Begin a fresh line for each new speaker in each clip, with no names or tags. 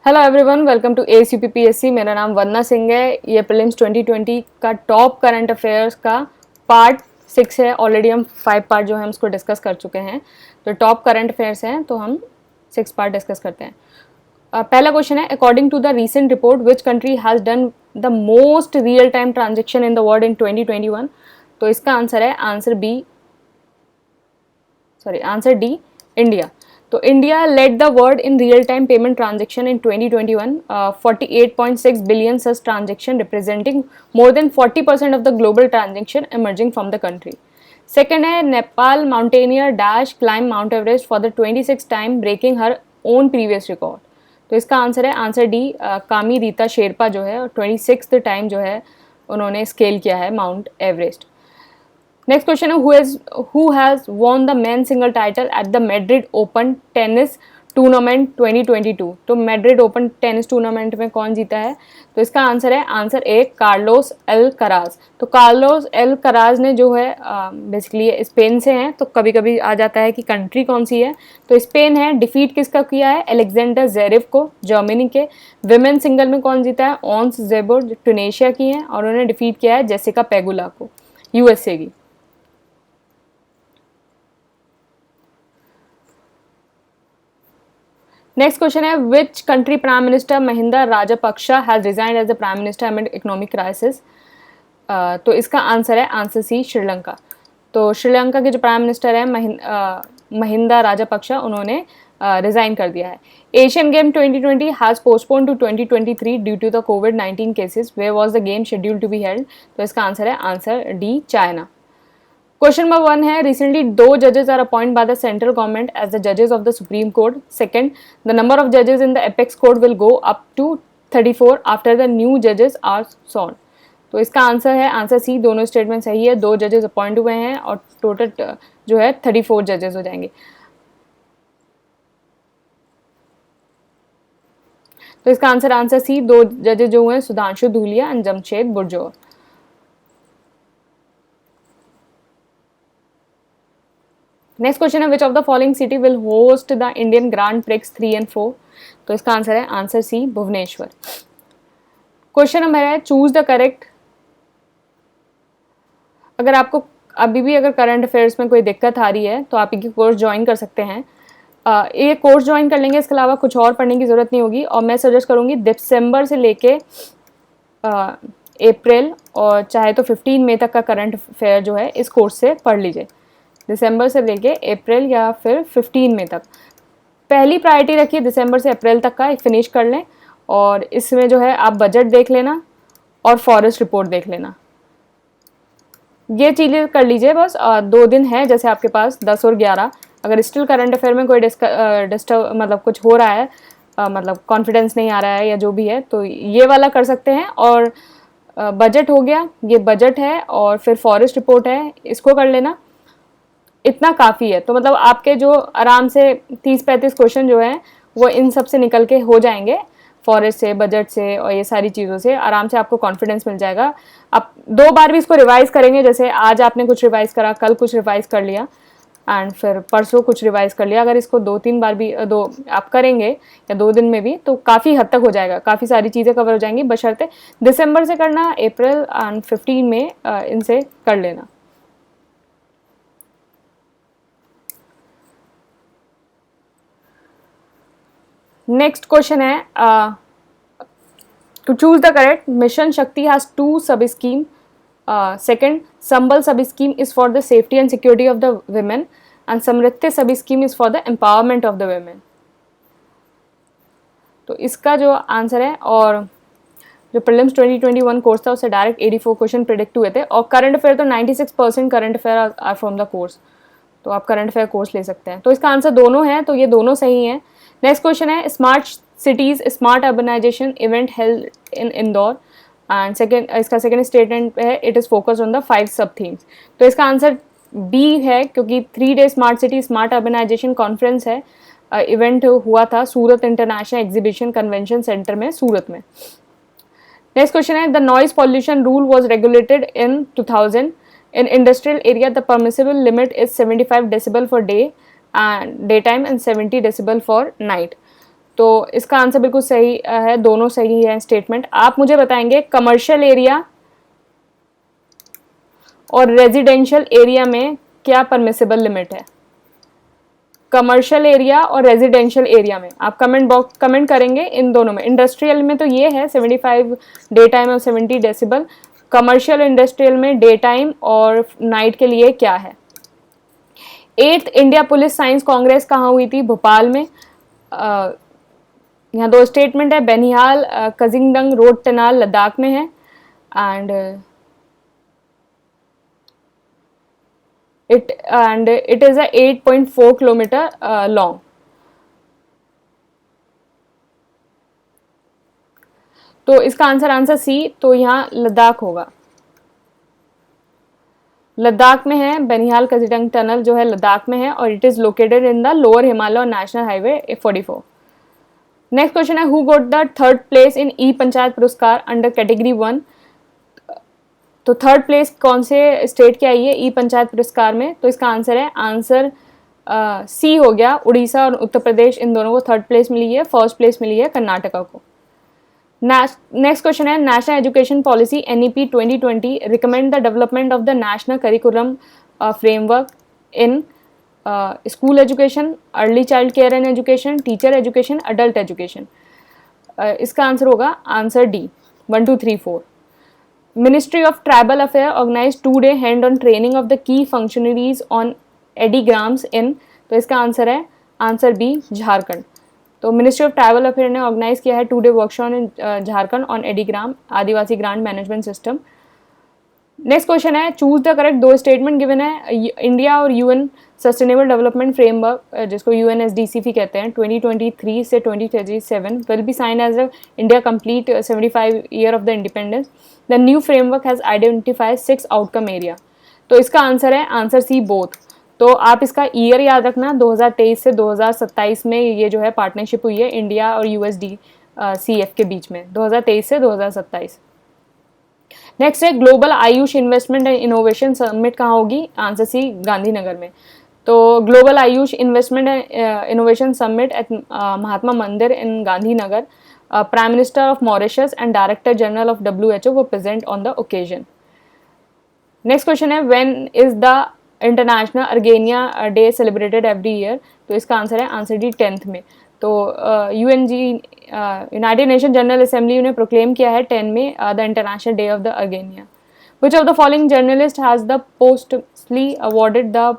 Hello everyone, welcome to ACPPSC। मेरा नाम वंदना सिंह है। ये प्रीलिम्स 2020 का टॉप करंट अफेयर्स का पार्ट 6 है। ऑलरेडी हम 5 पार्ट जो है हम उसको डिस्कस कर चुके हैं। तो टॉप करंट अफेयर्स हैं तो हम 6 पार्ट डिस्कस करते हैं। पहला क्वेश्चन है, according to the recent report which country has done the most real time transaction in the world in 2021। तो इसका आंसर है आंसर डी, इंडिया। तो India led the world in real time payment transaction in 2021, 48.6 billion such transaction representing more than 40% of the global transaction emerging from the country. Second है, Nepal mountaineer dash climb Mount Everest for the 26 time breaking her own previous record. तो इसका answer है answer D, कामी रीता शेरपा जो है 26 time जो है उन्होंने स्केल किया है माउंट एवरेस्ट। नेक्स्ट क्वेश्चन है, who has won the men's single title at the Madrid Open tennis tournament 2022। तो मैड्रिड ओपन टेनिस टूर्नामेंट में कौन जीता है? तो इसका आंसर है आंसर ए, कार्लोस अल्कराज। तो कार्लोस अल्कराज ने जो है बेसिकली स्पेन से हैं, तो कभी कभी आ जाता है कि कंट्री कौन सी है। तो स्पेन है। डिफीट किसका किया है? एलेक्जेंडर जेरेव को, जर्मनी के। विमेन सिंगल में कौन जीता है? ऑन्स जेबोर जो टूनेशिया की हैं, और उन्होंने डिफीट किया है जेसिका पेगुला को, यूएसए की। नेक्स्ट क्वेश्चन है, which country prime minister Mahinda Rajapaksa has resigned as the prime minister amid economic crisis. तो इसका आंसर है आंसर सी, श्रीलंका। तो श्रीलंका के जो प्राइम मिनिस्टर है महिंदा राजपक्षा, उन्होंने रिजाइन कर दिया है। Asian game 2020 has postpone to 2023 due to the covid cases. Where was the game scheduled to be held. तो इसका आंसर है answer D, China. Question number 1 है, रिसेंटली 2 जजेस are appoint by the central government as the जजेस of the supreme court. Second, the number of जजेस in the apex court will go up to 34 after the new जजेस are sworn. तो इसका answer है answer सी, दोनों statement सही है। 2 जजेस अपॉइंट हुए हैं और टोटल जो है 34 जजेस हो जाएंगे। तो इसका आंसर सी, 2 जजेस जो हुए हैं Sudhanshu Dhulia and Jamshed Burjor. Next question है, which of the following city will host the Indian grand prix 3 and 4। तो इसका आंसर है answer C, Bhubaneswar. Question number है, चूज द करेक्ट। अगर आपको अभी भी अगर करंट अफेयर्स में कोई दिक्कत आ रही है तो आप ये कोर्स ज्वाइन कर सकते हैं। ये कोर्स ज्वाइन कर लेंगे, इसके अलावा कुछ और पढ़ने की ज़रूरत नहीं होगी। और मैं सजेस्ट करूँगी दिसंबर से लेके अप्रैल और चाहे तो 15 मई तक का करंट अफेयर जो है इस कोर्स से पढ़ लीजिए। दिसंबर से लेके अप्रैल या फिर 15 मई तक। पहली प्रायोरिटी रखिए दिसंबर से अप्रैल तक का फिनिश कर लें। और इसमें जो है आप बजट देख लेना और फॉरेस्ट रिपोर्ट देख लेना, ये चीज़ें कर लीजिए बस। 2 दिन है जैसे आपके पास 10 और 11। अगर स्टिल करंट अफेयर में कोई डिस्टर्ब मतलब कुछ हो रहा है, मतलब कॉन्फिडेंस नहीं आ रहा है या जो भी है, तो ये वाला कर सकते हैं। और बजट हो गया, ये बजट है, और फिर फॉरेस्ट रिपोर्ट है, इसको कर लेना, इतना काफ़ी है। तो मतलब आपके जो आराम से 30-35 क्वेश्चन जो हैं वो इन सब से निकल के हो जाएंगे, फॉरेस्ट से, बजट से और ये सारी चीज़ों से आराम से आपको कॉन्फिडेंस मिल जाएगा। आप 2 बार भी इसको रिवाइज़ करेंगे, जैसे आज आपने कुछ रिवाइज़ करा, कल कुछ रिवाइज़ कर लिया एंड फिर परसों कुछ रिवाइज़ कर लिया। अगर इसको 2-3 बार भी आप करेंगे या 2 दिन में भी, तो काफ़ी हद तक हो जाएगा, काफ़ी सारी चीज़ें कवर हो जाएंगी। बशर्ते दिसंबर से करना, अप्रैल एंड 15 में इनसे कर लेना। नेक्स्ट क्वेश्चन है, to choose the correct, mission Shakti has 2 sub scheme. Second, Sambal sub scheme is for the safety and security of the women and Samriddhi sub scheme is for the empowerment of the women. तो इसका जो answer है, और जो prelims 2021 course था उससे direct 84 question predict हुए थे, और करंट अफेयर तो 96% current affair are from the course. तो आप करंट अफेयर कोर्स ले सकते हैं। तो इसका आंसर दोनों है, तो ये दोनों सही हैं। नेक्स्ट क्वेश्चन है, smart cities smart urbanization event held in Indore and इसका सेकंड स्टेटमेंट है, it is focused on the 5 sub themes. तो इसका आंसर बी है, क्योंकि 3 day smart city smart urbanization conference है, इवेंट हुआ था Surat international exhibition convention centre में, सूरत में। नेक्स्ट क्वेश्चन है, the noise pollution rule was regulated in 2000। In industrial area, the permissible limit is 75 decibel for day and daytime and 70 decibel for night. तो इसका answer बिल्कुल सही है, दोनों सही है स्टेटमेंट। आप मुझे बताएंगे कमर्शियल एरिया और रेजिडेंशियल एरिया में क्या परमिसिबल लिमिट है। कमर्शियल एरिया और रेजिडेंशियल एरिया में आप कमेंट करेंगे इन दोनों में। इंडस्ट्रियल में तो ये है 75 डे टाइम और 70 डेसिबल। कमर्शियल इंडस्ट्रियल में डे टाइम और नाइट के लिए क्या है। 8th India police science Congress कहाँ हुई थी? भोपाल में। यहाँ दो स्टेटमेंट है, बेनिहाल कजिंगडंग रोड टनाल लद्दाख में है and it is a 8.4 kilometre long. तो इसका आंसर सी, तो यहाँ लद्दाख होगा। लद्दाख में है, बेनिहाल कजिंगडंग टनल जो है लद्दाख में है और it is located in the lower Himalaya national highway 44। Next question है, who got the 3rd place in e panchayat पुरस्कार अंडर कैटेगरी 1। तो 3rd प्लेस कौन से स्टेट की आई है ई पंचायत पुरस्कार में? तो इसका आंसर सी हो गया, उड़ीसा और उत्तर प्रदेश, इन दोनों को 3rd प्लेस मिली है। 1st प्लेस मिली है कर्नाटका को। नेक्स्ट क्वेश्चन है, national education policy NEP 2020 recommend the development of the national curriculum framework in school education, early child care and education, teacher education, adult education. इसका आंसर होगा answer D 1 2 3 4। Ministry of Tribal Affairs organized 2-day hand-on training of the key functionaries on edigrams in। तो इसका answer है answer B Jharkhand. तो ministry of tribal affair ने organise किया है 2-day workshop in Jharkhand on Adigram, Adivasi grant management system. Next question है, choose the correct. दो statement given है, इंडिया और UN सस्टेनेबल डेवलपमेंट फ्रेमवर्क जिसको UNSDC कहते हैं 2023 से 2037 will be sign as a India complete 75 year of the independence. The new framework has identified 6 outcome area. तो इसका आंसर है आंसर सी बोथ। तो आप इसका ईयर याद रखना, 2023 से 2027 में ये जो है पार्टनरशिप हुई है इंडिया और USDCF के बीच में, 2023 से 2027। नेक्स्ट है, global Ayush investment and innovation summit कहाँ होगी? आंसर सी गांधीनगर में। तो global Ayush investment and innovation summit at Mahatma Mandir in Gandhinagar. Prime minister of Mauritius and director general of WHO वो present on the occasion. Next question है, when is the international argania day celebrated every year? तो इसका answer है answer D 10th में। तो United Nation general assembly ने proclaim किया है 10 में the international day of the argania. Which of the following journalist has the posthumously awarded the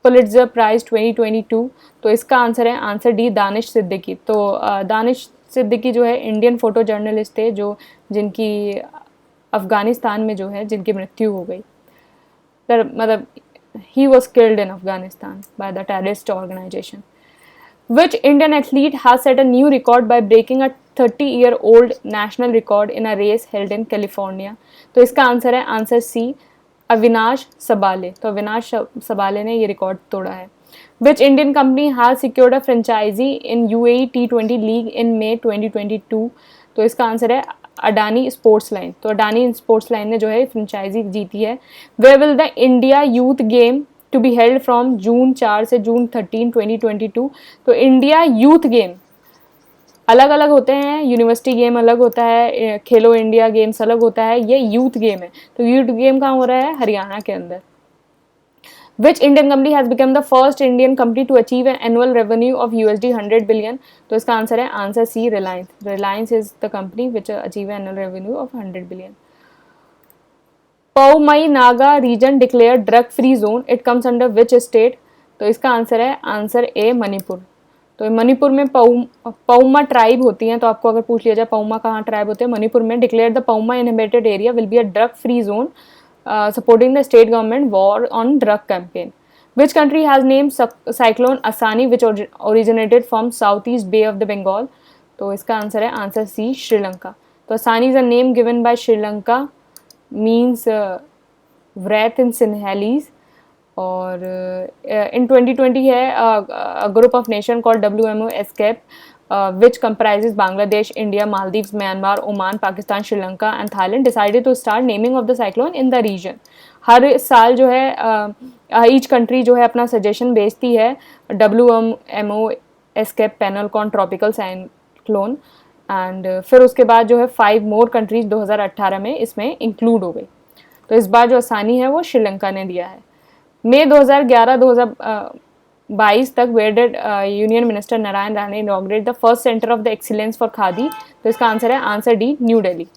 Pulitzer prize 2022? तो इसका आंसर है आंसर डी दानिश सिद्दीकी। तो दानिश सिद्दीकी जो है इंडियन फोटो जर्नलिस्ट थे जो जिनकी अफगानिस्तान में जो है जिनकी मृत्यु हो गई। मतलब he was killed in Afghanistan by the terrorist organization. Which Indian athlete has set a new record by breaking a 30-year-old national record in a race held in California? तो इसका आंसर है आंसर सी अविनाश सबाले। तो अविनाश सबाले ने ये record तोड़ा है। Which Indian company has secured a franchisee in UAE T20 League in May 2022? तो इसका आंसर है अडानी स्पोर्ट्स लाइन। तो अडानी स्पोर्ट्स लाइन ने जो है फ्रेंचाइजी जीती है। Where will the India Youth Game to be held from जून 4 से जून 13, 2022? तो इंडिया यूथ गेम अलग अलग होते हैं, यूनिवर्सिटी गेम अलग होता है, खेलो इंडिया गेम्स अलग होता है, ये यूथ गेम है। तो यूथ गेम कहाँ हो रहा है? हरियाणा के अंदर। Which Indian company has become the first Indian company to achieve an annual revenue of $100 billion? तो इसका आंसर है answer C Reliance. Reliance is the company which achieve an annual revenue of 100 billion. Poumai Naga region declared drug free zone. It comes under which state? तो इसका answer है answer A Manipur. तो मणिपुर में पौमा tribe होती हैं। तो आपको अगर पूछ लिया जाए पौमा कहाँ ट्राइब होते हैं, मणिपुर में। Declare the Poumai inhabited area will be a drug free zone supporting the state government war on drug campaign. Which country has named cyclone Asani which originated from southeast Bay of the Bengal? तो इसका answer है answer सी श्रीलंका। तो Asani is a name given by Sri Lanka means wrath in Sinhalese। और in 2020 है a group of nation called WMO escape which comprises Bangladesh, India, Maldives, Myanmar, Oman, Pakistan, Sri Lanka and Thailand decided to start naming of the cyclone in the region। हर साल जो है each country जो है अपना suggestion भेजती है WMO ESCAP panel on tropical cyclone, and फिर उसके बाद जो है 5 मोर कंट्रीज 2018 में इसमें इंक्लूड हो गई। तो इस बार जो आसानी है वो श्रीलंका ने दिया है। मई 2011-2022 तक वेडेड union minister Narayan Rane inaugurate the first centre of the excellence for Khadi. तो इसका आंसर है answer D, New Delhi.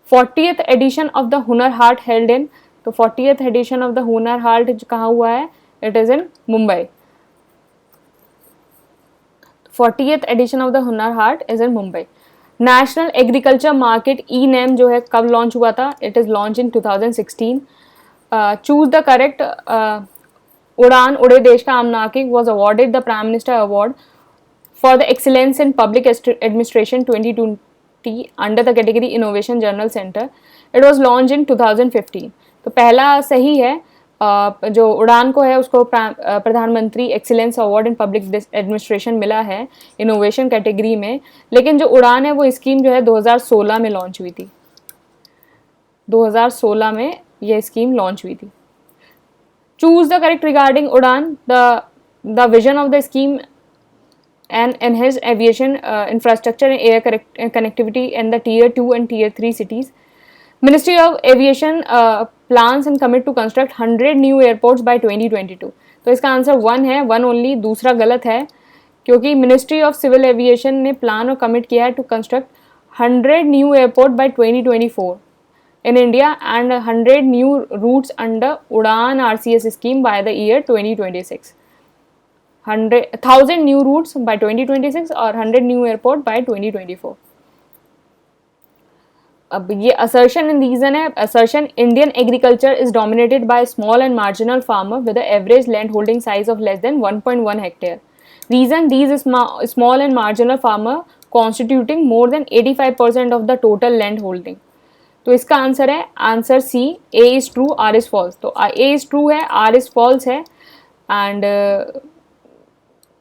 40th edition of the Hunar Haat held in, तो 40th edition of the Hunar हाट कहाँ हुआ है? It is in Mumbai. 40th edition of the Hunar Haat is in Mumbai. National agriculture market e NAM जो है कब लॉन्च हुआ था? It is launch in 2016। Choose the correct, Udan Ude Desh ka Aam Nagrik was awarded the prime minister award for the excellence in public administration 2020 under the category innovation general centre. It was launch in 2015। तो पहला सही है, जो उड़ान को है उसको प्रधानमंत्री excellence award in public administration मिला है इनोवेशन कैटेगरी में, लेकिन जो उड़ान है वो स्कीम जो है 2016 में लॉन्च हुई थी। 2016 में ये स्कीम लॉन्च हुई थी। चूज द करेक्ट रिगार्डिंग उड़ान, the vision of the scheme and enhance aviation infrastructure and air connectivity in the tier 2 and tier 3 cities. Ministry of Aviation plans and commit to construct 100 new airports by 2022. तो इसका answer 1 है, 1 only, दूसरा गलत है क्योंकि ministry of civil aviation ने plan और commit किया है to construct 100 new airport by 2024 in India and 100 new routes under Udan RCS scheme by the year 2026. 1,000 new routes by 2026 और 100 new airport by 2024. अब ये assertion and reason है। assertion, Indian agriculture is dominated by small and marginal farmer with an average land holding size of less than 1.1 hectare. Reason, these small and marginal farmer constituting more than 85% of the total land holding. तो इसका answer है answer C, A is true, R is false। तो A is true है, R is false है, and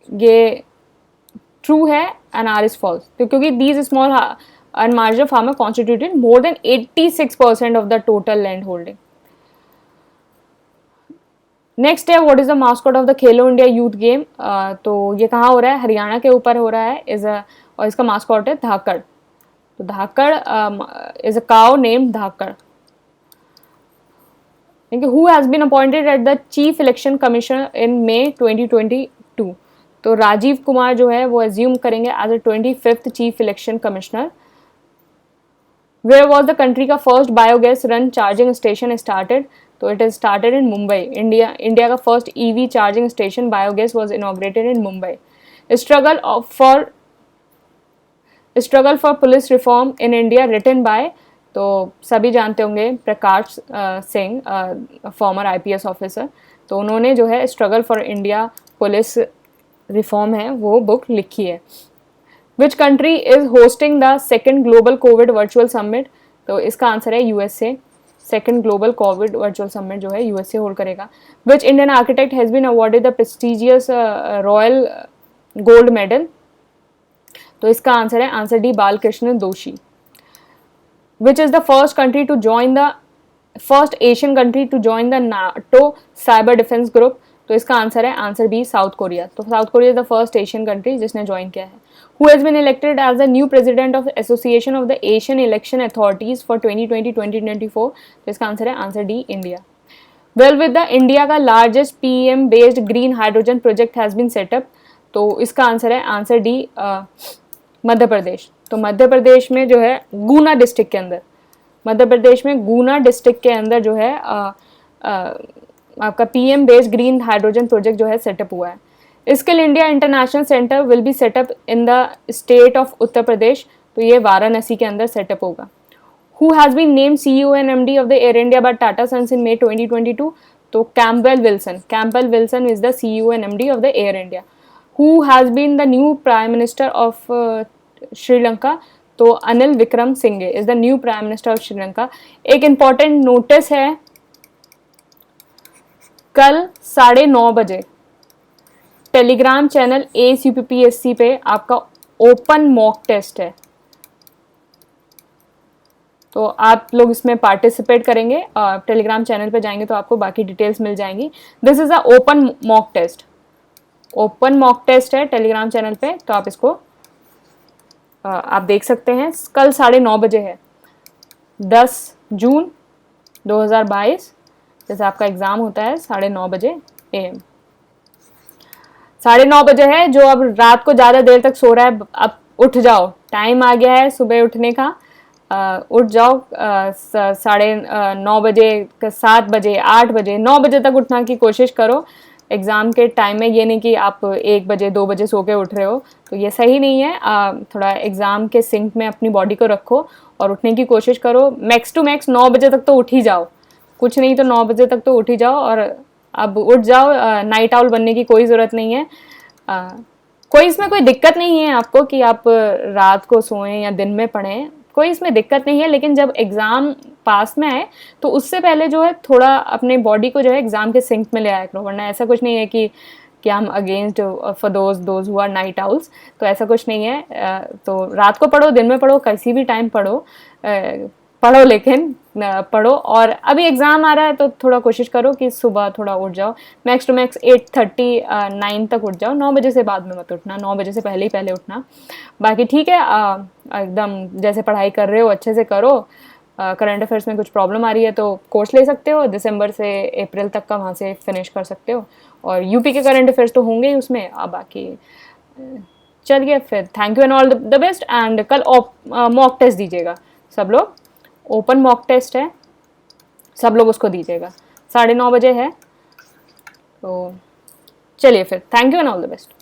ये true है and R is false. तो क्योंकि these small and marginal farmer constituted more than 86% of the total land holding. Next है what is the mascot of the Khelo India youth game. तो ये कहाँ हो रहा है? हरियाणा के ऊपर हो रहा है। और इसका मास्कॉट है धाकड़। तो Dhaakad is a cow named Dhaakad. Who has been appointed at the chief election commissioner in May 2022। तो राजीव कुमार जो है वो एज्यूम करेंगे as a 25th chief election commissioner. Where was the country का first biogas run charging station started? तो it is started in Mumbai. India का first EV charging station biogas was inaugurated in Mumbai. Struggle for police reform in India written by, तो सभी जानते होंगे Prakash Singh, former IPS officer. तो उन्होंने जो है struggle for India police reform है वो बुक लिखी है। Which country is hosting the second global Covid virtual summit? तो इसका आंसर है USA। Second global Covid virtual summit जो है USA होल्ड करेगा। Which Indian architect has been awarded the prestigious royal gold medal? तो इसका आंसर है answer D, Balkrishna Doshi. Which is the first country to join the first Asian country to join the NATO cyber defence group? तो इसका answer है answer B, South Korea. तो South Korea is the first Asian country जिसने join किया है। Who has been elected as the new president of association of the Asian election authorities for 2020-2024? तो इसका answer है answer D, India. Well with the India का largest PM based green hydrogen project has been set up? तो इसका answer है answer D, Madhya Pradesh. तो मध्य प्रदेश में जो है गुना डिस्ट्रिक्ट के अंदर, मध्य प्रदेश में गुना डिस्ट्रिक्ट के अंदर जो है आपका PM based green hydrogen project जो है सेटअप हुआ है। Skill India international centre will be set up in the state of Uttar Pradesh. तो ये वाराणसी के अंदर सेटअप होगा। Who has been named CEO and MD of the air India by Tata sons in May 2022? तो Campbell Wilson is the CEO and MD of the air India. Who has been the new prime minister of Sri Lanka? तो Anil Wickremesinghe is the new prime minister of Sri Lanka. एक important notice है, कल 9:30 बजे Telegram channel ACPPSC पे आपका open mock test है। तो आप लोग इसमें पार्टिसिपेट करेंगे और टेलीग्राम चैनल पे जाएंगे तो आपको बाकी डिटेल्स मिल जाएंगी। This is a open mock test. Open mock test है टेलीग्राम चैनल पे, तो आप इसको आप देख सकते हैं। कल 9:30 बजे है, 10 जून 2022, जैसे आपका एग्ज़ाम होता है 9:30 बजे AM। 9:30 बजे है। जो अब रात को ज़्यादा देर तक सो रहा है, अब उठ जाओ, टाइम आ गया है सुबह उठने का। उठ जाओ 9:30 बजे, 7 बजे, 8 बजे, 9 बजे तक उठना की कोशिश करो एग्ज़ाम के टाइम में। ये नहीं कि आप 1 बजे 2 बजे सो के उठ रहे हो, तो ये सही नहीं है। थोड़ा एग्ज़ाम के सिंक में अपनी बॉडी को रखो और उठने की कोशिश करो। मैक्स टू मैक्स 9 बजे तक तो उठ ही जाओ, कुछ नहीं तो 9 बजे तक तो उठ ही जाओ। और अब उठ जाओ, नाइट आउल बनने की कोई ज़रूरत नहीं है। कोई इसमें कोई दिक्कत नहीं है आपको कि आप रात को सोएं या दिन में पढ़ें, कोई इसमें दिक्कत नहीं है। लेकिन जब एग्ज़ाम पास में आए तो उससे पहले जो है थोड़ा अपने बॉडी को जो है एग्ज़ाम के सिंक में ले आया करो, वरना ऐसा कुछ नहीं है कि हम against for those who are night owls, तो ऐसा कुछ नहीं है। तो रात को पढ़ो, दिन में पढ़ो, किसी भी टाइम पढ़ो, पढ़ो, लेकिन पढ़ो। और अभी एग्ज़ाम आ रहा है तो थोड़ा कोशिश करो कि सुबह थोड़ा उठ जाओ, मैक्स टू मैक्स 8:30 9 तक उठ जाओ। 9 बजे से बाद में मत उठना, 9 बजे से पहले ही पहले उठना। बाकी ठीक है, एकदम जैसे पढ़ाई कर रहे हो अच्छे से करो। करंट अफेयर्स में कुछ प्रॉब्लम आ रही है तो कोर्स ले सकते हो, दिसंबर से अप्रैल तक का वहाँ से फिनिश कर सकते हो। और यूपी के करंट अफेयर्स तो होंगे ही उसमें। अब बाकी चलिए फिर, thank you and all the best. And कल मॉक टेस्ट दीजिएगा सब लोग, ओपन मॉक टेस्ट है, सब लोग उसको दीजिएगा। 9:30 बजे है। तो चलिए फिर, thank you and all the best.